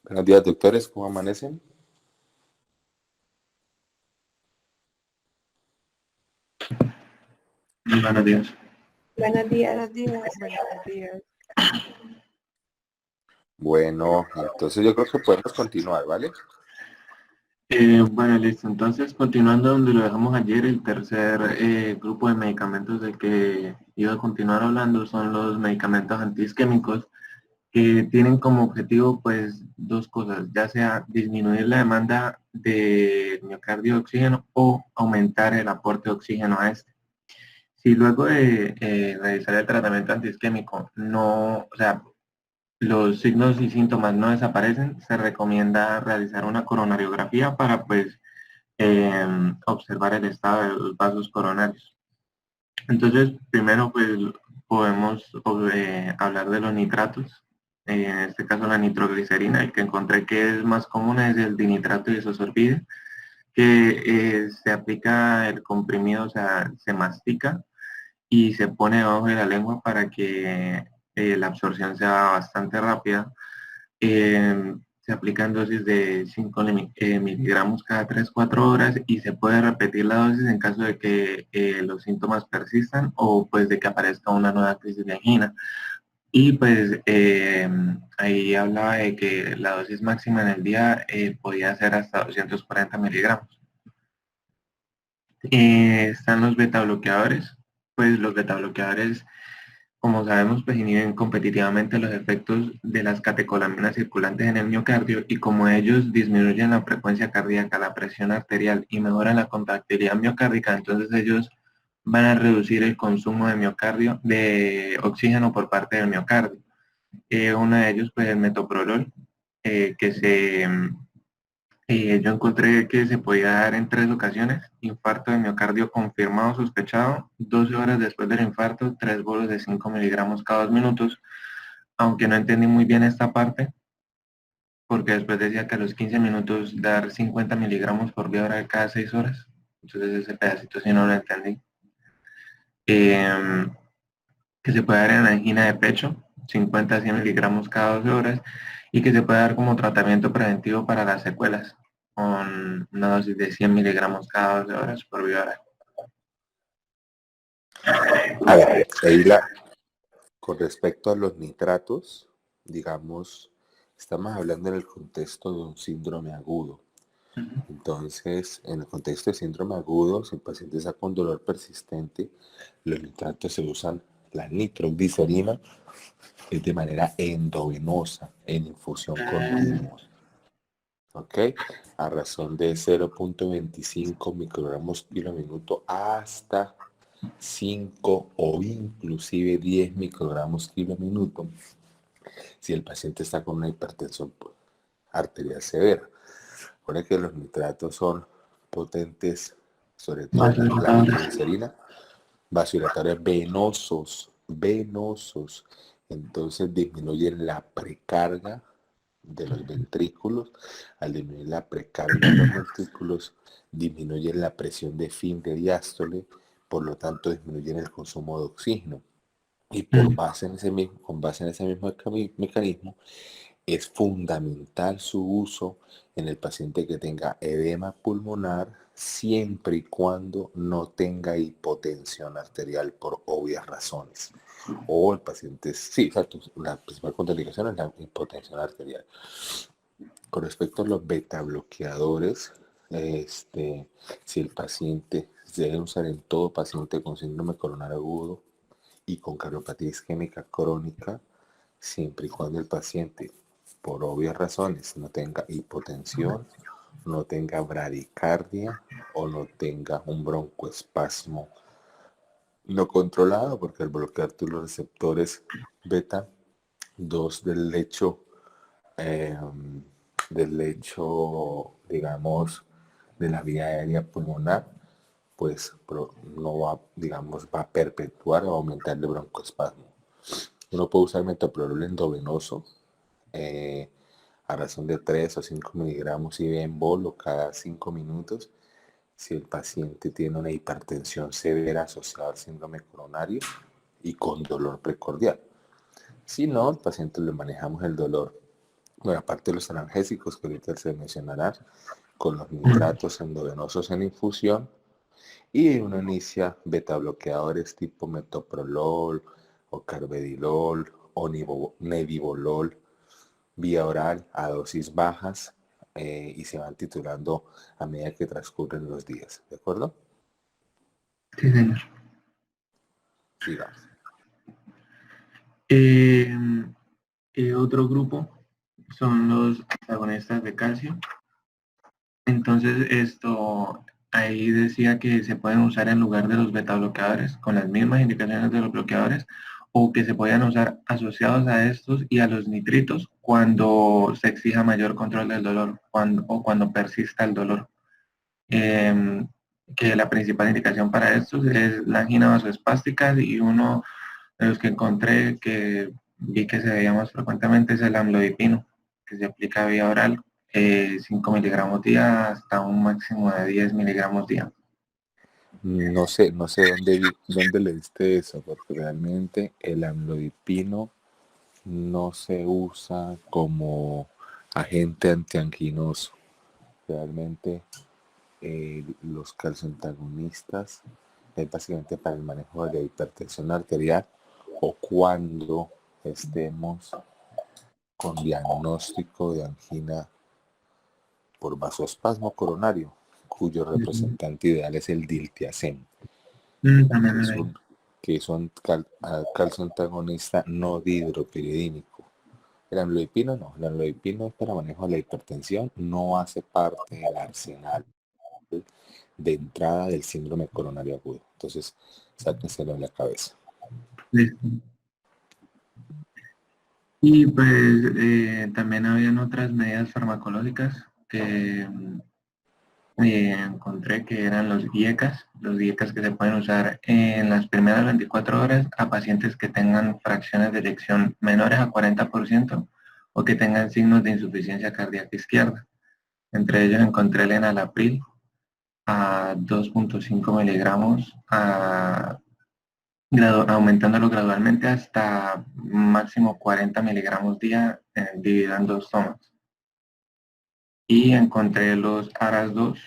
Buenos días, doctores, ¿cómo amanecen? Muy buenos días. Buenos días. Buenos días, buenos días. Bueno, entonces yo creo que podemos continuar, ¿vale? Bueno, listo. Entonces, continuando donde lo dejamos ayer, el tercer grupo de medicamentos del que iba a continuar hablando son los medicamentos antiisquémicos que tienen como objetivo, pues, dos cosas, ya sea disminuir la demanda de miocardio de oxígeno o aumentar el aporte de oxígeno a este. Si luego de realizar el tratamiento antiisquémico no, o sea, los signos y síntomas no desaparecen, se recomienda realizar una coronariografía para pues observar el estado de los vasos coronarios. Entonces, primero pues podemos hablar de los nitratos. En este caso la nitroglicerina, el que encontré que es más común es el dinitrato de isosorbide, que se aplica el comprimido, o sea, se mastica y se pone debajo de la lengua para que la absorción sea bastante rápida. Se aplican dosis de 5 miligramos cada 3-4 horas y se puede repetir la dosis en caso de que los síntomas persistan o pues de que aparezca una nueva crisis de angina. Y pues ahí hablaba de que la dosis máxima en el día podía ser hasta 240 miligramos. Están los beta bloqueadores. Pues los beta bloqueadores, como sabemos, pues inhiben competitivamente los efectos de las catecolaminas circulantes en el miocardio y como ellos disminuyen la frecuencia cardíaca, la presión arterial y mejoran la contractilidad miocárdica, entonces ellos van a reducir el consumo de miocardio, de oxígeno por parte del miocardio. Uno de ellos, pues el metoprolol, que yo encontré que se podía dar en 3 ocasiones: infarto de miocardio confirmado sospechado, 12 horas después del infarto, 3 bolos de 5 miligramos cada 2 minutos, aunque no entendí muy bien esta parte, porque después decía que a los 15 minutos dar 50 miligramos por vía oral cada 6 horas, entonces ese pedacito sí no lo entendí. Que se puede dar en angina de pecho, 50 a 100 miligramos cada 12 horas, y que se puede dar como tratamiento preventivo para las secuelas, con una dosis de 100 miligramos cada 12 horas por vía oral. A ver, Eila, con respecto a los nitratos, digamos, estamos hablando en el contexto de un síndrome agudo. Entonces, en el contexto de síndrome agudo, si el paciente está con dolor persistente, los nitratos se usan, la nitroglicerina es de manera endovenosa, en infusión continua. ¿Ok? A razón de 0.25 microgramos kilo minuto hasta 5 o inclusive 10 microgramos kilo minuto si el paciente está con una hipertensión arterial severa. Recuerden que los nitratos son potentes, sobre todo la nitroglicerina, vasodilatadores venosos, entonces disminuyen la precarga de los ventrículos. Al disminuir la precarga de los ventrículos, disminuyen la presión de fin de diástole, por lo tanto disminuyen el consumo de oxígeno. Y con base en ese mismo mecanismo, es fundamental su uso en el paciente que tenga edema pulmonar, siempre y cuando no tenga hipotensión arterial por obvias razones. O el paciente, sí, exacto, la principal contraindicación es la hipotensión arterial. Con respecto a los beta bloqueadores, si el paciente se debe usar en todo paciente con síndrome coronario agudo y con cardiopatía isquémica crónica, siempre y cuando el paciente, por obvias razones, no tenga hipotensión, no tenga bradicardia o no tenga un broncoespasmo no controlado, porque al bloquear tú los receptores beta 2 del lecho, digamos, de la vía aérea pulmonar, pues no va, digamos, va a perpetuar o aumentar el broncoespasmo. Uno puede usar metoprolol endovenoso a razón de 3 o 5 miligramos IV en bolo cada 5 minutos si el paciente tiene una hipertensión severa asociada al síndrome coronario y con dolor precordial. Si no, el paciente le manejamos el dolor bueno, aparte de los analgésicos que ahorita se mencionarán, con los nitratos endovenosos en infusión, y uno inicia betabloqueadores tipo metoprolol o carvedilol o nebivolol vía oral a dosis bajas, y se van titulando a medida que transcurren los días, ¿de acuerdo? Sí, señor. Sigamos. Otro grupo son los antagonistas de calcio. Entonces, ahí decía que se pueden usar en lugar de los beta bloqueadores, con las mismas indicaciones de los bloqueadores, o que se podían usar asociados a estos y a los nitritos cuando se exija mayor control del dolor o cuando persista el dolor. Em, que la principal indicación para estos es la angina vasoespástica, y uno de los que encontré que vi que se veía más frecuentemente es el amlodipino, que se aplica vía oral, 5 miligramos día hasta un máximo de 10 miligramos día. No sé dónde le diste eso, porque realmente el amlodipino no se usa como agente antianginoso. Realmente los calcioantagonistas es básicamente para el manejo de la hipertensión arterial o cuando estemos con diagnóstico de angina por vasoespasmo coronario, cuyo representante ideal es el diltiazem, que es un calcio antagonista no dihidropiridínico. El amlodipino no, el amlodipino es para manejo de la hipertensión, no hace parte del arsenal de entrada del síndrome coronario agudo. Entonces, sáquenselo en la cabeza. Listo. Y pues también habían otras medidas farmacológicas que encontré, que eran los IECAs que se pueden usar en las primeras 24 horas a pacientes que tengan fracciones de eyección menores a 40% o que tengan signos de insuficiencia cardíaca izquierda. Entre ellos encontré el enalapril a 2.5 miligramos, aumentándolo gradualmente hasta máximo 40 miligramos día, dividido en 2 tomas. Y encontré los ARAS-2,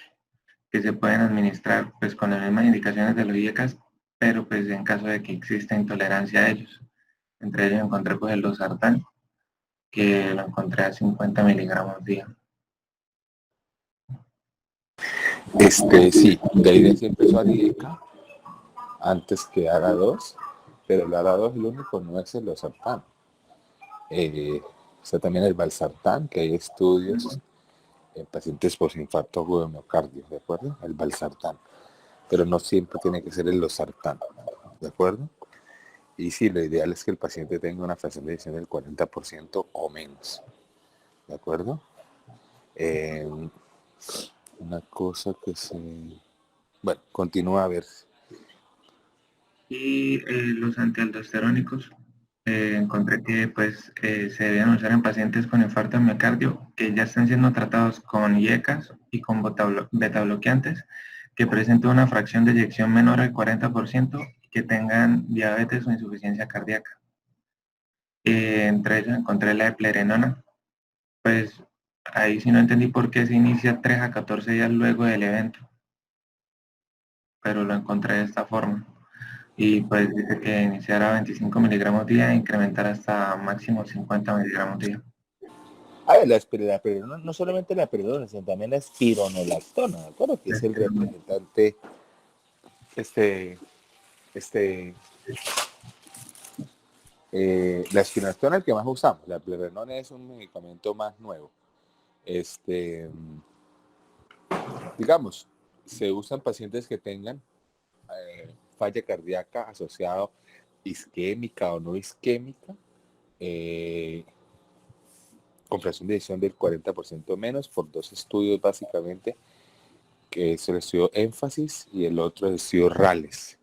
que se pueden administrar pues con las mismas indicaciones de los IECAS, pero pues en caso de que exista intolerancia a ellos. Entre ellos encontré pues el losartán, que lo encontré a 50 miligramos día. Sí, la idea siempre es ARIECA antes que ARA2, pero el ARA2 el único no es el losartán. Está también el valsartán, que hay estudios en pacientes posinfarto agudo de miocardio, ¿de acuerdo? El valsartán. Pero no siempre tiene que ser el losartán, ¿de acuerdo? Y sí, lo ideal es que el paciente tenga una fracción de eyección del 40% o menos, ¿de acuerdo? Una cosa que se... Bueno, continúa a ver. Y los antialdosterónicos, encontré que pues se deben usar en pacientes con infarto de miocardio que ya están siendo tratados con IECAS y con beta bloqueantes, que presenten una fracción de eyección menor al 40% y que tengan diabetes o insuficiencia cardíaca. Entre ellos encontré la eplerenona. Pues ahí sí no entendí por qué se inicia 3 a 14 días luego del evento, pero lo encontré de esta forma. Y pues dice que iniciar a 25 miligramos día e incrementar hasta máximo 50 miligramos día. La espironolactona, no solamente la espironolactona, sino también la espironolactona, ¿de acuerdo? Que es el representante, la espironolactona es el que más usamos. La eplerenona es un medicamento más nuevo. Digamos, se usa en pacientes que tengan falla cardíaca asociado isquémica o no isquémica, con fracción de eyección del 40% menos, por 2 estudios básicamente, que es el estudio énfasis y el otro es el estudio RALES.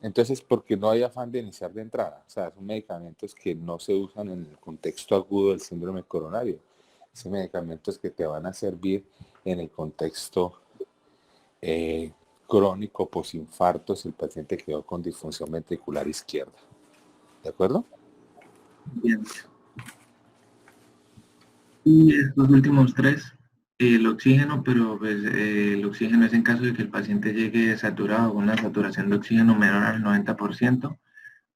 Entonces, porque no hay afán de iniciar de entrada, o sea, son medicamentos que no se usan en el contexto agudo del síndrome coronario, son medicamentos que te van a servir en el contexto crónico posinfarto si el paciente quedó con disfunción ventricular izquierda. ¿De acuerdo? Bien. Y estos últimos tres, el oxígeno, pero pues, el oxígeno es en caso de que el paciente llegue saturado con una saturación de oxígeno menor al 90%.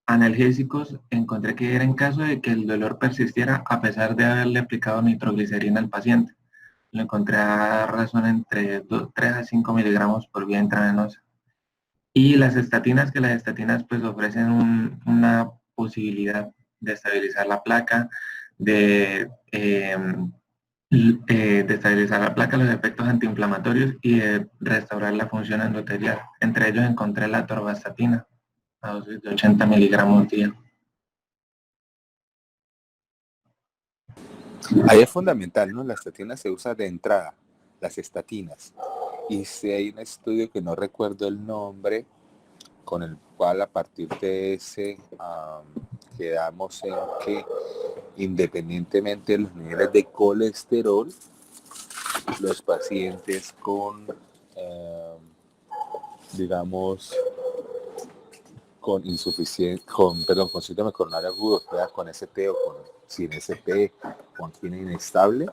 Analgésicos, encontré que era en caso de que el dolor persistiera a pesar de haberle aplicado nitroglicerina al paciente. Lo encontré a razón entre 3 a 5 miligramos por vía intravenosa. Y las estatinas, que las estatinas pues ofrecen una posibilidad de estabilizar la placa, de, de estabilizar la placa, los efectos antiinflamatorios y de restaurar la función endotelial. Entre ellos encontré la atorvastatina a dosis de 80 miligramos día. Ahí es fundamental, ¿no? La estatina se usa de entrada, las estatinas. Y si hay un estudio que no recuerdo el nombre, con el cual a partir de ese quedamos en que independientemente de los niveles de colesterol, los pacientes con, digamos, con insuficiencia, con síndrome coronario agudo, con ST o sin ST, con quina inestable,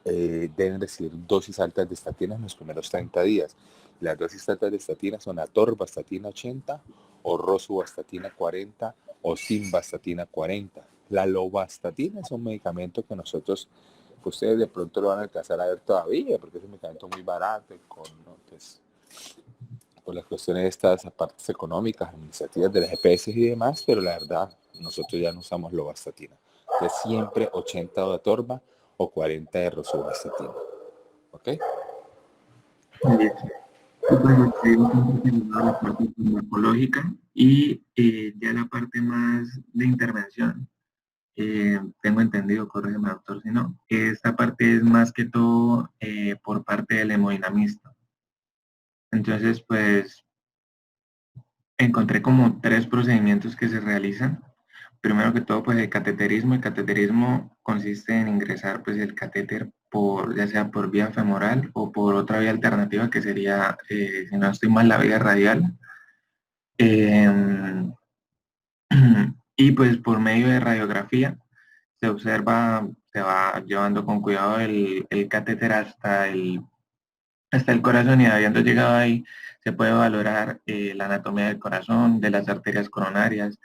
deben recibir dosis altas de estatinas en los primeros 30 días. Las dosis altas de estatinas son atorvastatina 80 o rosuvastatina 40 o simvastatina 40. La lovastatina es un medicamento que nosotros, ustedes de pronto lo van a alcanzar a ver todavía, porque es un medicamento muy barato, ¿no? Entonces, por las cuestiones de estas partes económicas, administrativas de las EPS y demás, pero la verdad, nosotros ya no usamos lovastatina. Entonces, siempre 80 de atorva o 40 de rosuvastatina. ¿Ok? La parte farmacológica y ya la parte más de intervención. Tengo entendido, corrígeme doctor, si no, esta parte es más que todo por parte del hemodinamista. Entonces, pues, encontré como tres procedimientos que se realizan. Primero que todo, pues el cateterismo. El cateterismo consiste en ingresar pues el catéter por, ya sea por vía femoral o por otra vía alternativa que sería, si no estoy mal, la vía radial. Eh, y pues por medio de radiografía se observa, se va llevando con cuidado el catéter hasta el corazón y habiendo llegado ahí se puede valorar la anatomía del corazón, de las arterias coronarias,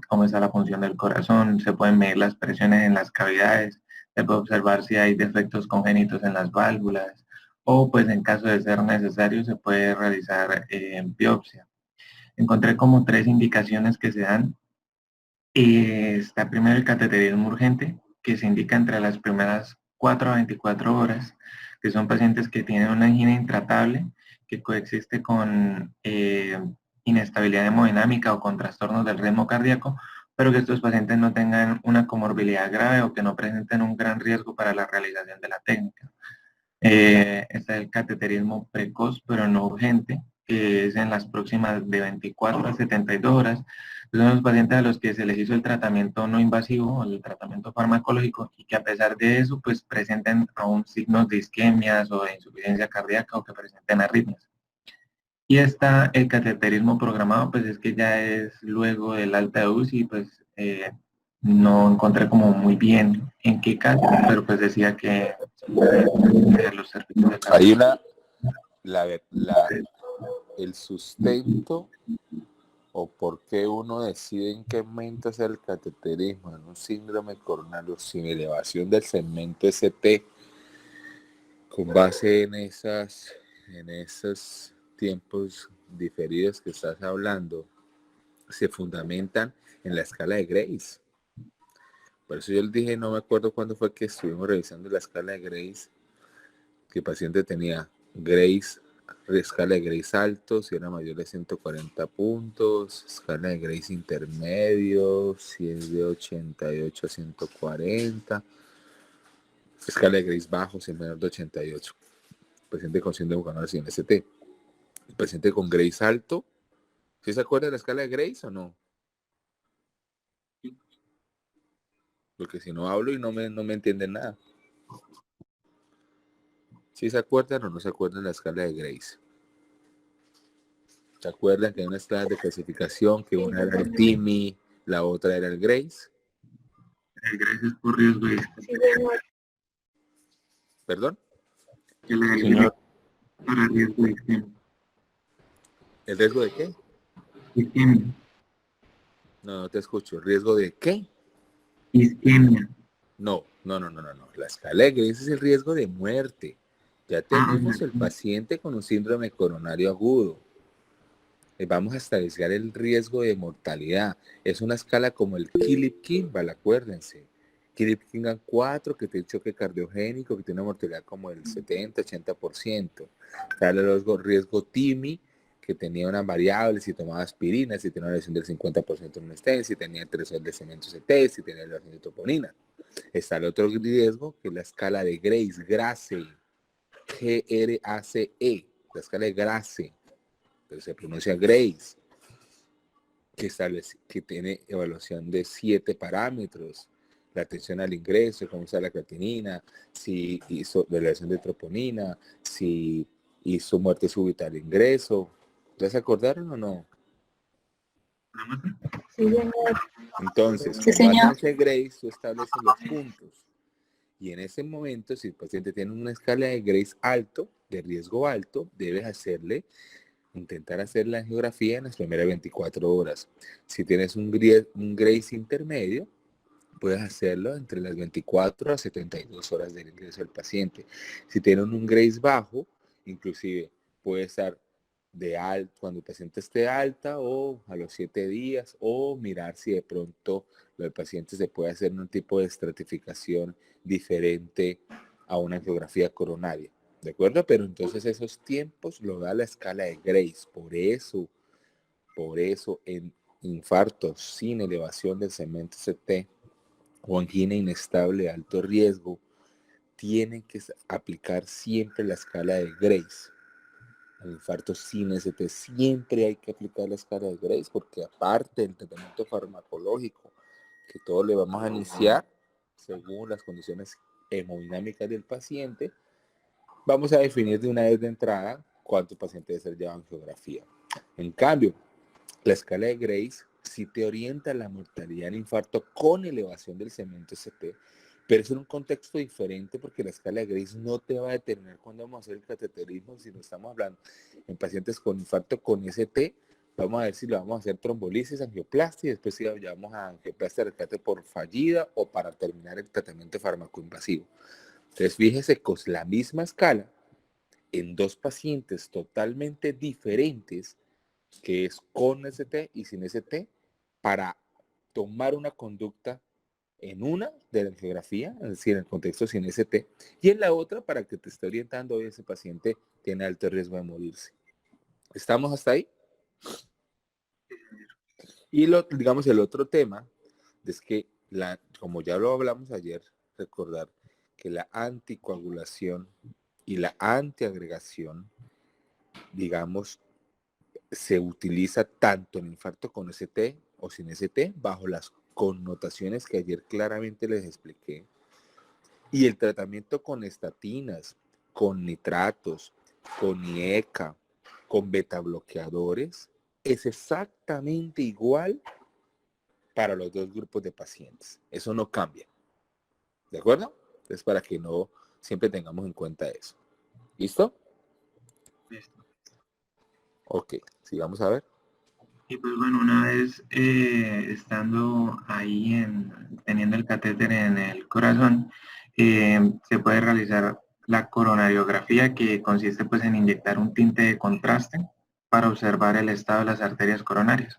cómo está la función del corazón, se pueden medir las presiones en las cavidades, se puede observar si hay defectos congénitos en las válvulas o pues en caso de ser necesario se puede realizar biopsia. Encontré como tres indicaciones que se dan. Está primero el cateterismo urgente, que se indica entre las primeras 4 a 24 horas, que son pacientes que tienen una angina intratable, que coexiste con inestabilidad hemodinámica o con trastornos del ritmo cardíaco, pero que estos pacientes no tengan una comorbilidad grave o que no presenten un gran riesgo para la realización de la técnica. Está el cateterismo precoz, pero no urgente, que es en las próximas de 24 a 72 horas. Son los pacientes a los que se les hizo el tratamiento no invasivo, el tratamiento farmacológico, y que a pesar de eso, pues presenten aún signos de isquemias o de insuficiencia cardíaca o que presenten arritmias. Y está el cateterismo programado, pues es que ya es luego del alta de UCI, pues no encontré como muy bien en qué caso, pero pues decía que los servicios de Hay una, el sustento o por qué uno decide en qué momento hacer el cateterismo en un síndrome coronario sin elevación del segmento ST con base en esos tiempos diferidos que estás hablando, se fundamentan en la escala de Grace. Por eso yo les dije, no me acuerdo cuándo fue que estuvimos revisando la escala de Grace, que el paciente tenía Grace, escala de Grace alto, si era mayor de 140 puntos, escala de Grace intermedio, si es de 88 a 140, escala de Grace bajo, si es menor de 88. Paciente con síndrome coronario sin ST. El paciente con Grace alto, ¿sí se acuerda de la escala de Grace o no? Porque si no hablo y no me entienden nada. ¿Sí se acuerdan o no se acuerdan de la escala de Grace? ¿Se acuerdan que hay una escala de clasificación que una era el TIMI, la otra era el Grace? El Grace es por riesgo de Sí, señor. ¿Perdón? que la del Señor, Grace para riesgo de isquemia. ¿El riesgo de qué? Isquemia. No, no te escucho. ¿Riesgo de qué? Isquemia. No. La escala de Grace es el riesgo de muerte. Ya tenemos el paciente con un síndrome coronario agudo. Vamos a estabilizar el riesgo de mortalidad. Es una escala como el Philip-Kimball, acuérdense. Philip-Kimball 4, que tiene choque cardiogénico, que tiene una mortalidad como el 70-80%. Darle luego riesgo TIMI, que tenía unas variables, si tomaba aspirina, si tenía una lesión del 50% en un stent, si tenía 3 de cemento CT, si tenía la de troponina. Está el otro riesgo, que es la escala de Grace, GRACE, Grace, la escala de Grace, pero se pronuncia Grace, que tiene evaluación de 7 parámetros: la atención al ingreso, cómo está la creatinina, si hizo relación de troponina, si hizo muerte súbita al ingreso. ¿Ya se acordaron o no? Sí, señor. Entonces, Sí, con base en señor. ese Grace, tú estableces los puntos. Y en ese momento, si el paciente tiene una escala de Grace alto, de riesgo alto, debes intentar hacer la angiografía en las primeras 24 horas. Si tienes un Grace intermedio, puedes hacerlo entre las 24 a 72 horas del ingreso del paciente. Si tienes un Grace bajo, inclusive puede estar de alto cuando el paciente esté alta, o a los 7 días, o mirar si de pronto el paciente se puede hacer un tipo de estratificación diferente a una angiografía coronaria. ¿De acuerdo? Pero entonces esos tiempos lo da la escala de Grace. Por eso en infartos sin elevación del cemento CT o angina inestable de alto riesgo, tienen que aplicar siempre la escala de Grace. Al infarto sin ST siempre hay que aplicar la escala de Grace, porque aparte del tratamiento farmacológico que todos le vamos a iniciar según las condiciones hemodinámicas del paciente, vamos a definir de una vez de entrada cuántos pacientes debe ser llevado en angiografía. En cambio, la escala de Grace sí te orienta a la mortalidad en infarto con elevación del cemento ST, pero es en un contexto diferente, porque la escala de Grace no te va a determinar cuándo vamos a hacer el cateterismo. Si no estamos hablando en pacientes con infarto con ST, vamos a ver si lo vamos a hacer trombolisis, angioplastia, y después si lo llevamos a angioplastia de rescate por fallida o para terminar el tratamiento farmacoinvasivo. Entonces, fíjese que es la misma escala en dos pacientes totalmente diferentes, que es con ST y sin ST, para tomar una conducta en una de la angiografía, es decir, en el contexto sin ST, y en la otra para que te esté orientando hoy ese paciente tiene alto riesgo de morirse. ¿Estamos hasta ahí? Y digamos, el otro tema es que, como ya lo hablamos ayer, recordar que la anticoagulación y la antiagregación, digamos, se utiliza tanto en infarto con ST o sin ST, bajo las connotaciones que ayer claramente les expliqué. Y el tratamiento con estatinas, con nitratos, con IECA, con betabloqueadores, es exactamente igual para los dos grupos de pacientes. Eso no cambia. ¿De acuerdo? Es para que no siempre tengamos en cuenta eso. ¿Listo? Listo. Ok, sigamos a ver. Y pues bueno, una vez estando ahí teniendo el catéter en el corazón, se puede realizar la coronariografía, que consiste pues en inyectar un tinte de contraste para observar el estado de las arterias coronarias.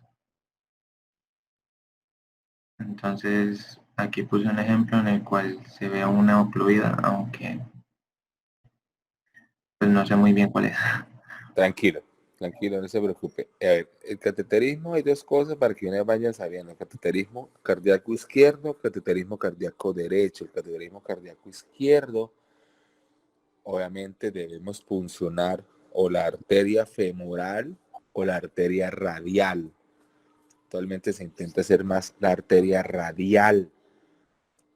Entonces, aquí puse un ejemplo en el cual se ve una ocluida, aunque pues no sé muy bien cuál es. Tranquilo, tranquilo, no se preocupe. A ver, el cateterismo hay dos cosas para que uno vaya sabiendo: cateterismo cardíaco izquierdo, cateterismo cardíaco derecho. El cateterismo cardíaco izquierdo, obviamente debemos puncionar o la arteria femoral o la arteria radial. Actualmente se intenta hacer más la arteria radial,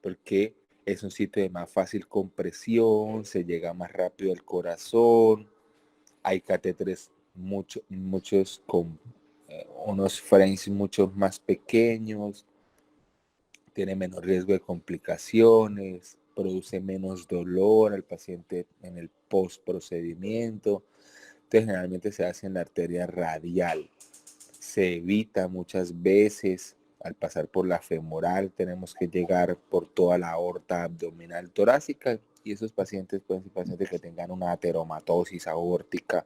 porque es un sitio de más fácil compresión, se llega más rápido al corazón. Hay catéteres muchos con unos frames mucho más pequeños, tiene menos riesgo de complicaciones, produce menos dolor al paciente en el post-procedimiento. Entonces, generalmente se hace en la arteria radial. Se evita muchas veces al pasar por la femoral, tenemos que llegar por toda la aorta abdominal torácica, y esos pacientes pueden ser pacientes que tengan una ateromatosis aórtica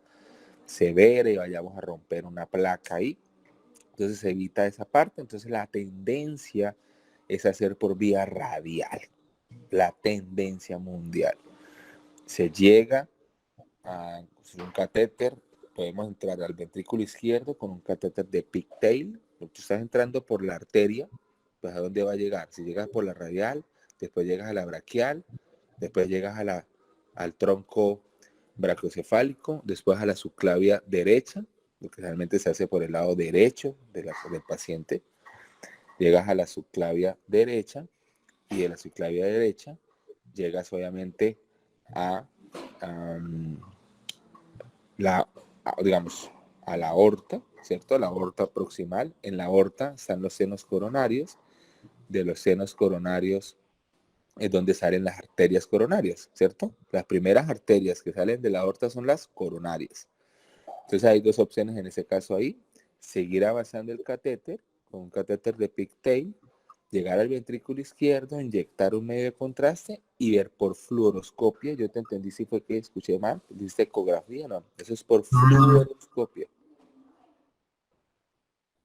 severa y vayamos a romper una placa ahí. Entonces se evita esa parte. Entonces la tendencia es hacer por vía radial, la tendencia mundial. Se llega a un catéter, podemos entrar al ventrículo izquierdo con un catéter de pigtail. Tú estás entrando por la arteria, pues ¿a dónde va a llegar? Si llegas por la radial, después llegas a la braquial, después llegas al tronco brachiocefálico, después a la subclavia derecha, lo que realmente se hace por el lado derecho del paciente. Llegas a la subclavia derecha, y de la subclavia derecha llegas obviamente a digamos, a la aorta, ¿cierto? La aorta proximal. En la aorta están los senos coronarios. De los senos coronarios es donde salen las arterias coronarias, ¿cierto? Las primeras arterias que salen de la aorta son las coronarias. Entonces hay dos opciones en ese caso ahí: seguir avanzando el catéter con un catéter de pigtail, llegar al ventrículo izquierdo, inyectar un medio de contraste y ver por fluoroscopia. Yo te entendí si fue que escuché mal, dice ecografía, no, eso es por fluoroscopia.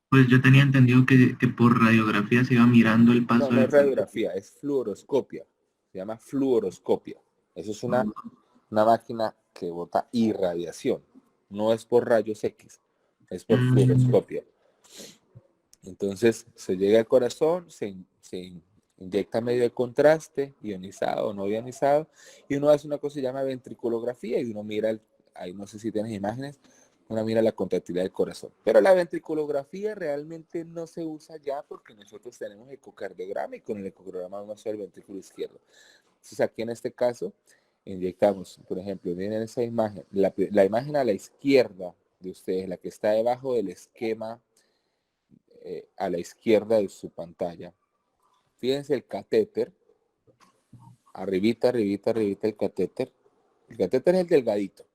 Pues yo tenía entendido que por radiografía se iba mirando el paso No del es radiografía, es fluoroscopia, se llama fluoroscopia. Eso es una máquina que bota irradiación, no es por rayos X, es por fluoroscopia. Entonces se llega al corazón, se inyecta medio de contraste, ionizado o no ionizado, y uno hace una cosa que se llama ventriculografía, y uno mira, ahí no sé si tienes imágenes, uno mira la contractilidad del corazón. Pero la ventriculografía realmente no se usa ya, porque nosotros tenemos ecocardiograma, y con el ecocardiograma vamos a ver el ventrículo izquierdo. Entonces aquí en este caso inyectamos, por ejemplo, miren esa imagen, la imagen a la izquierda de ustedes, la que está debajo del esquema, a la izquierda de su pantalla. Fíjense el catéter, arribita el catéter. El catéter es el delgadito.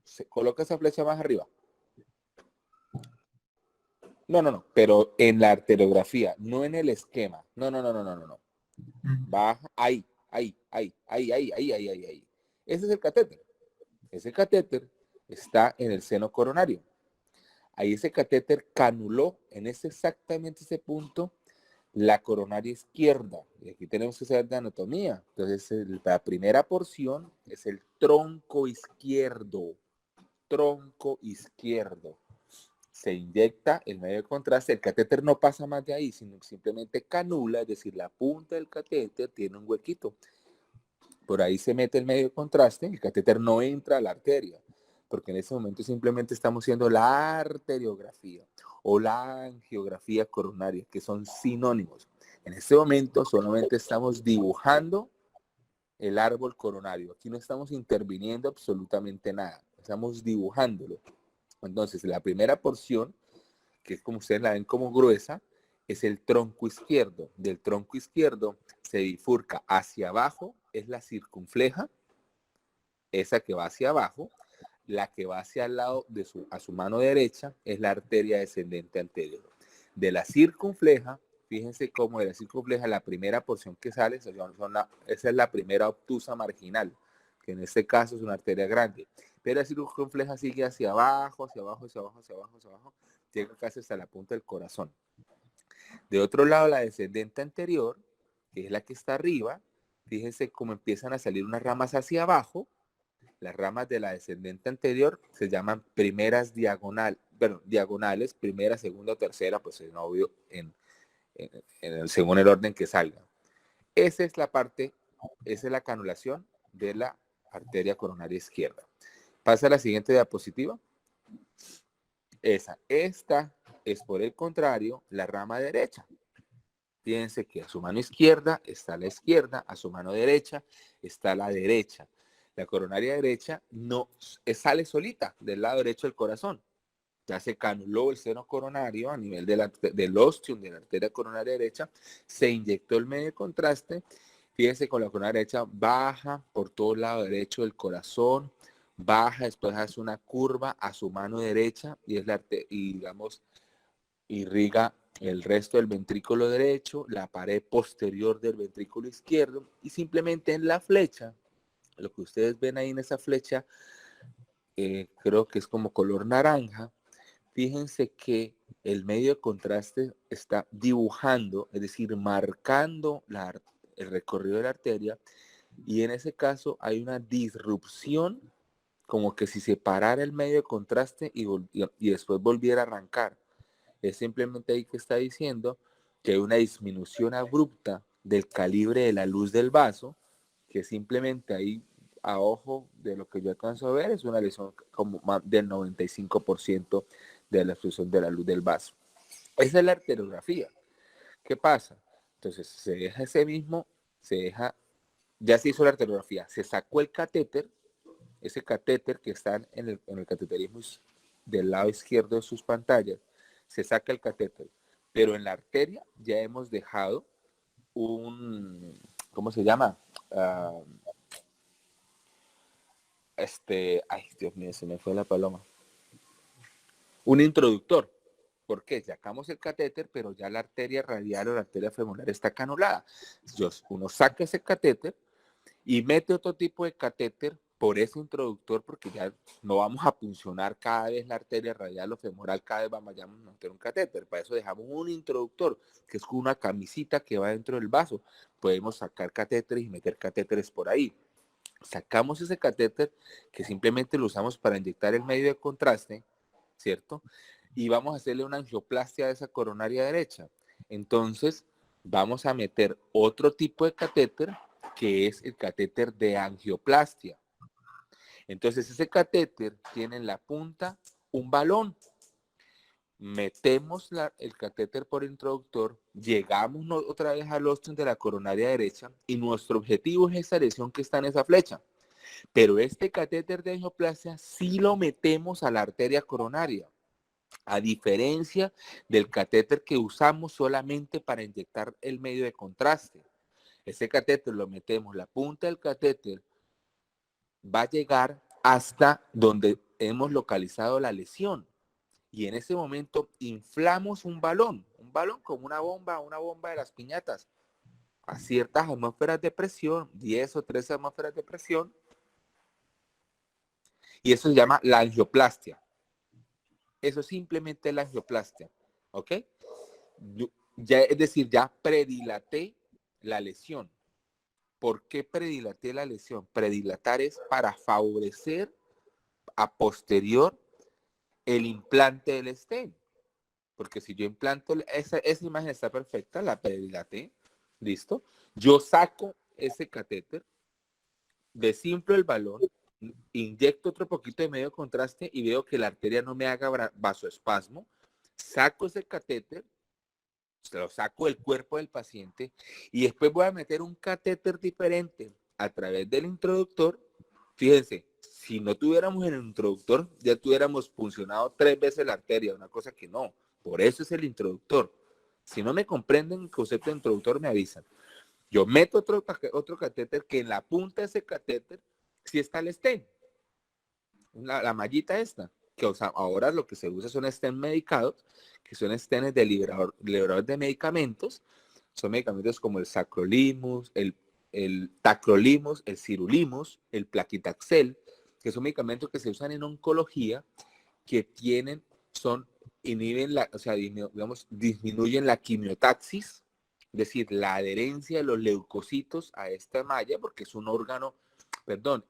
Se coloca esa flecha más arriba. No, pero en la arteriografía, no en el esquema. No. Baja, ahí. Ese es el catéter. Ese catéter está en el seno coronario. Ahí ese catéter canuló en exactamente ese punto la coronaria izquierda. Y aquí tenemos que saber de anatomía. Entonces, la primera porción es el tronco izquierdo. Tronco izquierdo. Se inyecta el medio de contraste. El catéter no pasa más de ahí, sino simplemente canula, es decir, la punta del catéter tiene un huequito. Por ahí se mete el medio de contraste. El catéter no entra a la arteria, porque en ese momento simplemente estamos haciendo la arteriografía o la angiografía coronaria, que son sinónimos. En este momento solamente estamos dibujando el árbol coronario. Aquí no estamos interviniendo absolutamente nada, estamos dibujándolo. Entonces, la primera porción, que es como ustedes la ven como gruesa, es el tronco izquierdo. Del tronco izquierdo se bifurca hacia abajo, es la circunfleja, esa que va hacia abajo. La que va hacia el lado a su mano derecha es la arteria descendente anterior. De la circunfleja, fíjense cómo de la circunfleja la primera porción que sale, esa es la primera obtusa marginal, que en este caso es una arteria grande. Pero la circunfleja sigue hacia abajo, llega casi hasta la punta del corazón. De otro lado, la descendente anterior, que es la que está arriba, fíjense cómo empiezan a salir unas ramas hacia abajo. Las ramas de la descendente anterior se llaman primeras diagonales, primera, segunda o tercera, pues es obvio según el orden que salga. Esa es la parte, esa es la canulación de la arteria coronaria izquierda. Pasa a la siguiente diapositiva. Esta es, por el contrario, la rama derecha. Fíjense que a su mano izquierda está la izquierda, a su mano derecha está la derecha. La coronaria derecha no sale solita del lado derecho del corazón. ya se canuló el seno coronario a nivel del ostium de la arteria coronaria derecha, se inyectó el medio de contraste, fíjense con la coronaria derecha baja por todo el lado derecho del corazón, baja, después hace una curva a su mano derecha y digamos, irriga el resto del ventrículo derecho, la pared posterior del ventrículo izquierdo y simplemente en la flecha, lo que ustedes ven ahí en esa flecha, creo que es como color naranja, fíjense que el medio de contraste está dibujando, es decir, marcando el recorrido de la arteria y en ese caso hay una disrupción como que si se parara el medio de contraste y después volviera a arrancar. Es simplemente ahí que está diciendo que hay una disminución abrupta del calibre de la luz del vaso, que simplemente ahí a ojo de lo que yo alcanzo a ver es una lesión como más del 95% de la obstrucción de la luz del vaso. Esa es la arteriografía. ¿Qué pasa? Entonces se deja ya se hizo la arteriografía, se sacó el catéter, ese catéter que está en el cateterismo del lado izquierdo de sus pantallas, se saca el catéter, pero en la arteria ya hemos dejado ¿cómo se llama? Ay, Dios mío, se me fue la paloma. Un introductor. ¿Por qué? Sacamos el catéter, pero ya la arteria radial o la arteria femoral está canulada. Entonces, uno saca ese catéter y mete otro tipo de catéter por ese introductor, porque ya no vamos a puncionar cada vez la arteria radial o femoral, cada vez vamos a meter un catéter. Para eso dejamos un introductor, que es una camisita que va dentro del vaso. Podemos sacar catéteres y meter catéteres por ahí. Sacamos ese catéter, que simplemente lo usamos para inyectar el medio de contraste, ¿cierto? Y vamos a hacerle una angioplastia de esa coronaria derecha. Entonces, vamos a meter otro tipo de catéter, que es el catéter de angioplastia. Entonces, ese catéter tiene en la punta un balón. Metemos el catéter por el introductor, llegamos otra vez al ostium de la coronaria derecha y nuestro objetivo es esa lesión que está en esa flecha. Pero este catéter de angioplastia sí lo metemos a la arteria coronaria, a diferencia del catéter que usamos solamente para inyectar el medio de contraste. Ese catéter lo metemos, la punta del catéter va a llegar hasta donde hemos localizado la lesión. Y en ese momento inflamos un balón como una bomba de las piñatas, a ciertas atmósferas de presión, 10 o 13 atmósferas de presión, y eso se llama la angioplastia. Eso simplemente es la angioplastia, ¿ok? Ya, es decir, ya predilaté la lesión. ¿Por qué predilaté la lesión? Predilatar es para favorecer a posterior el implante del stent. Porque si yo implanto, esa imagen está perfecta, la predilaté, ¿listo? Yo saco ese catéter, desinflo el balón, inyecto otro poquito de medio contraste y veo que la arteria no me haga vasoespasmo, saco ese catéter, lo saco del cuerpo del paciente y después voy a meter un catéter diferente a través del introductor. Fíjense, si no tuviéramos el introductor, ya tuviéramos funcionado 3 veces la arteria, una cosa que no. Por eso es el introductor. Si no me comprenden el concepto de introductor, me avisan. Yo meto otro catéter que en la punta de ese catéter sí está el stent. La mallita esta, que ahora lo que se usa son stents medicados, que son stents de liberador de medicamentos. Son medicamentos como el sacrolimus, el tacrolimus, el sirolimus, el plaquitaxel, que son medicamentos que se usan en oncología, que disminuyen la quimiotaxis, es decir, la adherencia de los leucocitos a esta malla, porque es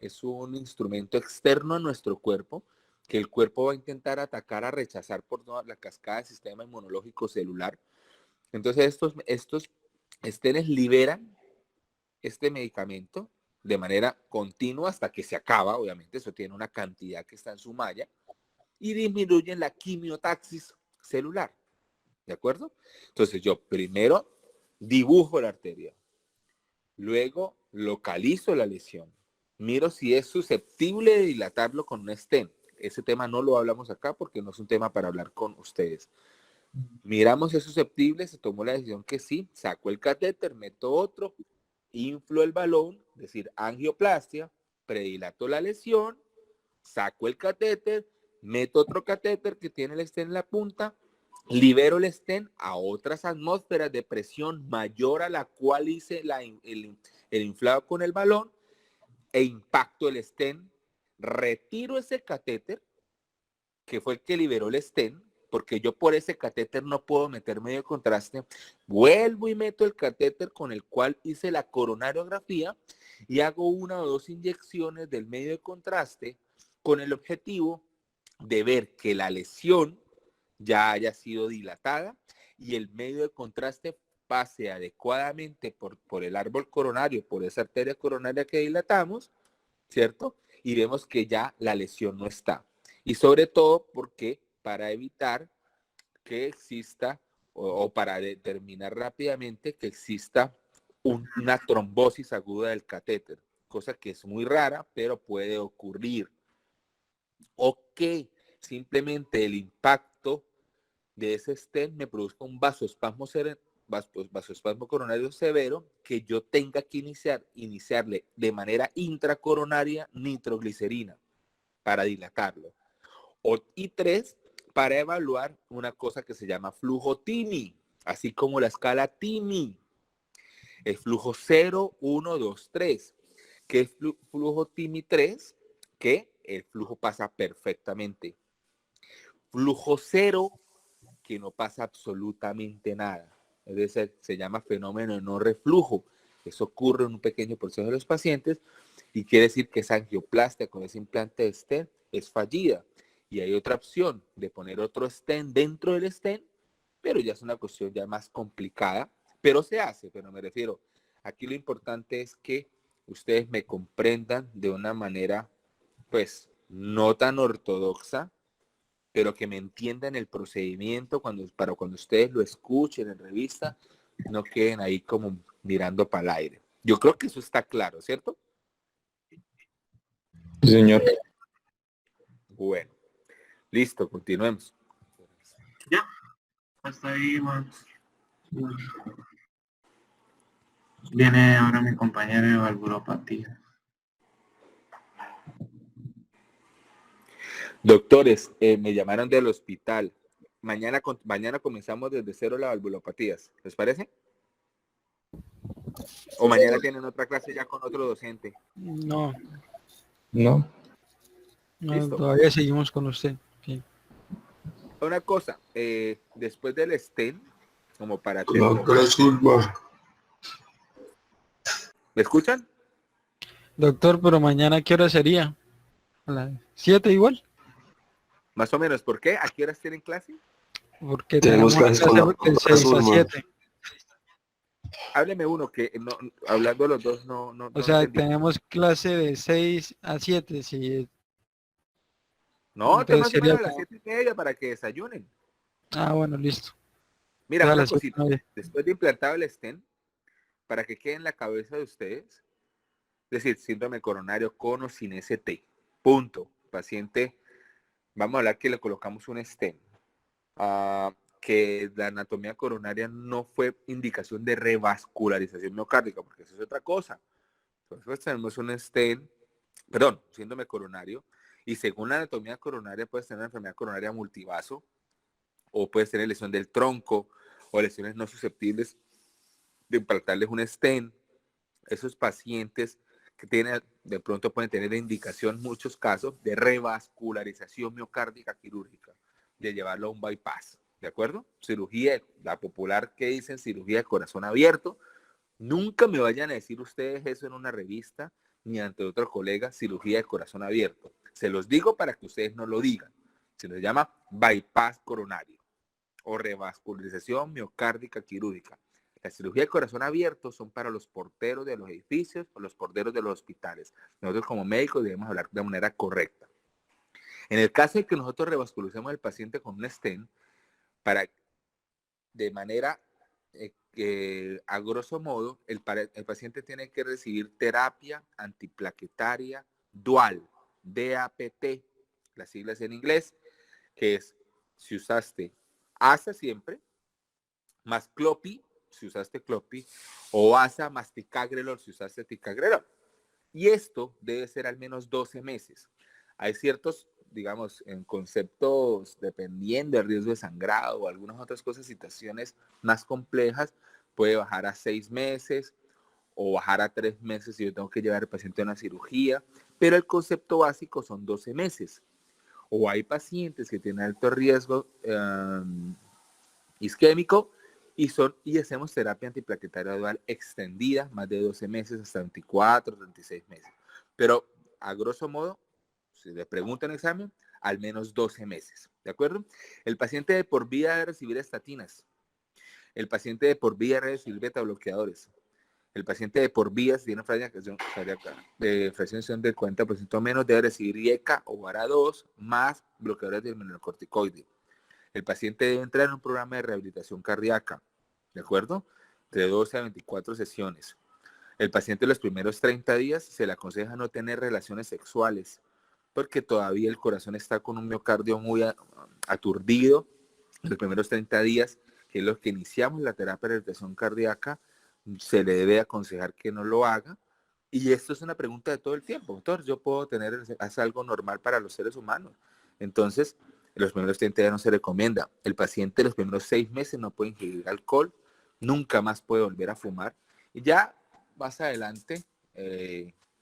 es un instrumento externo a nuestro cuerpo, que el cuerpo va a intentar atacar, a rechazar por toda la cascada del sistema inmunológico celular. Entonces, estos estenes liberan este medicamento de manera continua hasta que se acaba, obviamente, eso tiene una cantidad que está en su malla, y disminuyen la quimiotaxis celular, ¿de acuerdo? Entonces yo primero dibujo la arteria, luego localizo la lesión, miro si es susceptible de dilatarlo con un stent. ese tema no lo hablamos acá porque no es un tema para hablar con ustedes. Miramos es susceptible, se tomó la decisión que sí, saco el catéter, meto otro, inflo el balón, es decir, angioplastia, predilato la lesión, saco el catéter, meto otro catéter que tiene el stent en la punta, libero el stent a otras atmósferas de presión mayor a la cual hice el inflado con el balón e impacto el stent, retiro ese catéter, que fue el que liberó el stent, porque yo por ese catéter no puedo meter medio de contraste, vuelvo y meto el catéter con el cual hice la coronariografía y hago 1 o 2 inyecciones del medio de contraste con el objetivo de ver que la lesión ya haya sido dilatada y el medio de contraste pase adecuadamente por el árbol coronario, por esa arteria coronaria que dilatamos, ¿cierto? Y vemos que ya la lesión no está. Y sobre todo porque para evitar que exista o para determinar rápidamente que exista una trombosis aguda del catéter, cosa que es muy rara, pero puede ocurrir. O que simplemente el impacto de ese stent me produzca un vasoespasmo coronario severo que yo tenga que iniciarle de manera intracoronaria nitroglicerina para dilatarlo. Y 3, para evaluar una cosa que se llama flujo TIMI, así como la escala TIMI. El flujo 0, 1, 2, 3. ¿Qué es flujo TIMI 3? Que el flujo pasa perfectamente. Flujo 0, que no pasa absolutamente nada. Es decir, se llama fenómeno de no reflujo. Eso ocurre en un pequeño porcentaje de los pacientes y quiere decir que esa angioplastia con ese implante de stent es fallida. Y hay otra opción de poner otro stent dentro del stent, pero ya es una cuestión ya más complicada, pero se hace, pero me refiero, aquí lo importante es que ustedes me comprendan de una manera, pues, no tan ortodoxa, pero que me entiendan el procedimiento para cuando ustedes lo escuchen en revista, no queden ahí como mirando para el aire. Yo creo que eso está claro, ¿cierto? Sí, señor. Bueno, listo, continuemos. Ya, hasta ahí, man. Viene ahora mi compañero de valvulopatía. Doctores, me llamaron del hospital. Mañana comenzamos desde cero las valvulopatías. ¿Les parece? ¿O mañana tienen otra clase ya con otro docente? No, No. Listo. todavía seguimos con usted. Sí. Una cosa, después del stent, como para La terminar. curva. ¿Me escuchan? Doctor, pero mañana ¿qué hora sería? ¿A las 7 igual? Más o menos, ¿por qué? ¿A qué horas tienen clase? Porque Tenemos tenemos clases con la clase de 6 a Surma. 7. Hábleme uno que no, hablando los dos no O sea, entendí. tenemos clase de 6 a 7. Sí. No, te Entonces más o menos sería a las como... 7:30 para que desayunen. Ah, bueno, listo. Mira, Entonces a una las 7 cosita. Después de implantado el stent, para que quede en la cabeza de ustedes, es decir, síndrome coronario con o sin ST. Punto. Paciente, vamos a hablar que le colocamos un stent. Que la anatomía coronaria no fue indicación de revascularización miocárdica, porque eso es otra cosa. Entonces tenemos un stent, perdón, síndrome coronario, y según la anatomía coronaria puedes tener una enfermedad coronaria multivaso, o puedes tener lesión del tronco, o lesiones no susceptibles de implantarles un stent. Esos pacientes que tienen, de pronto pueden tener la indicación, muchos casos, de revascularización miocárdica quirúrgica, de llevarlo a un bypass, ¿de acuerdo? Cirugía, la popular que dicen cirugía de corazón abierto. Nunca me vayan a decir ustedes eso en una revista, ni ante otros colegas, cirugía de corazón abierto. Se los digo para que ustedes no lo digan. Se les llama bypass coronario o revascularización miocárdica quirúrgica. La cirugía de corazón abierto son para los porteros de los edificios o los porteros de los hospitales. Nosotros como médicos debemos hablar de manera correcta. En el caso de que nosotros revascularicemos al paciente con un stent, de manera a grosso modo, el paciente tiene que recibir terapia antiplaquetaria dual, DAPT, las siglas en inglés, que es si usaste ASA siempre, más Clopi, si usaste Clopi, o ASA más Ticagrelor, si usaste Ticagrelor. Y esto debe ser al menos 12 meses. Hay ciertos, digamos, en conceptos, dependiendo del riesgo de sangrado o algunas otras cosas, situaciones más complejas, puede bajar a 6 meses o bajar a 3 meses si yo tengo que llevar al paciente a una cirugía, pero el concepto básico son 12 meses. O hay pacientes que tienen alto riesgo isquémico y hacemos terapia antiplaquetaria dual extendida, más de 12 meses hasta 24, 36 meses. Pero a grosso modo, si le preguntan en examen, al menos 12 meses, ¿de acuerdo? El paciente de por vida debe recibir estatinas. El paciente de por vida debe recibir beta bloqueadores. El paciente de por vida, si tiene fracción del 40% o menos, debe recibir IECA o VARA2 más bloqueadores de mineralocorticoide. El paciente debe entrar en un programa de rehabilitación cardíaca, ¿de acuerdo? De 12 a 24 sesiones. El paciente los primeros 30 días se le aconseja no tener relaciones sexuales porque todavía el corazón está con un miocardio muy aturdido. En los primeros 30 días, que es lo que iniciamos la terapia de rehabilitación cardíaca, se le debe aconsejar que no lo haga. Y esto es una pregunta de todo el tiempo. Doctor, ¿yo puedo tener, es algo normal para los seres humanos? Entonces, en los primeros 30 días no se recomienda. El paciente los primeros 6 meses no puede ingerir alcohol, nunca más puede volver a fumar. Y ya más adelante,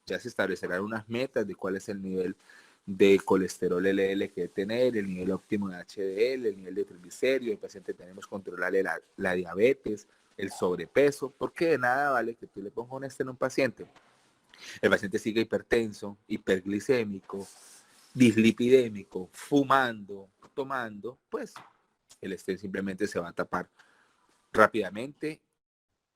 ya se establecerán unas metas de cuál es el nivel de colesterol LDL que debe tener, el nivel óptimo de HDL, el nivel de triglicéridos. El paciente tenemos que controlarle la diabetes, el sobrepeso, porque de nada vale que tú le pongas un en un paciente. El paciente sigue hipertenso, hiperglicémico, dislipidémico, fumando, tomando, pues el estén simplemente se va a tapar rápidamente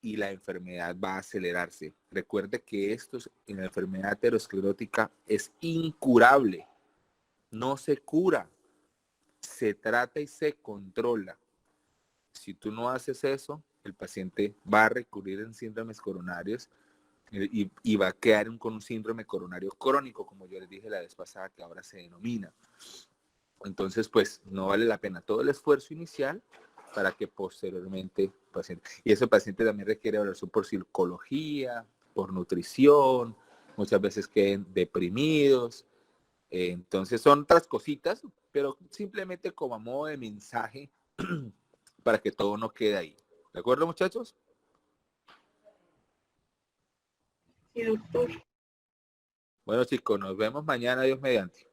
y la enfermedad va a acelerarse. Recuerde que esto en la enfermedad aterosclerótica es incurable, no se cura, se trata y se controla. Si tú no haces eso, el paciente va a recurrir en síndromes coronarios y va a quedar con un síndrome coronario crónico, como yo les dije la vez pasada, que ahora se denomina. Entonces, pues, no vale la pena todo el esfuerzo inicial para que posteriormente paciente. Y ese paciente también requiere evaluación por psicología, por nutrición, muchas veces queden deprimidos. Entonces, son otras cositas, pero simplemente como a modo de mensaje para que todo no quede ahí. ¿De acuerdo, muchachos? Sí, doctor. Bueno, chicos, nos vemos mañana, Dios mediante.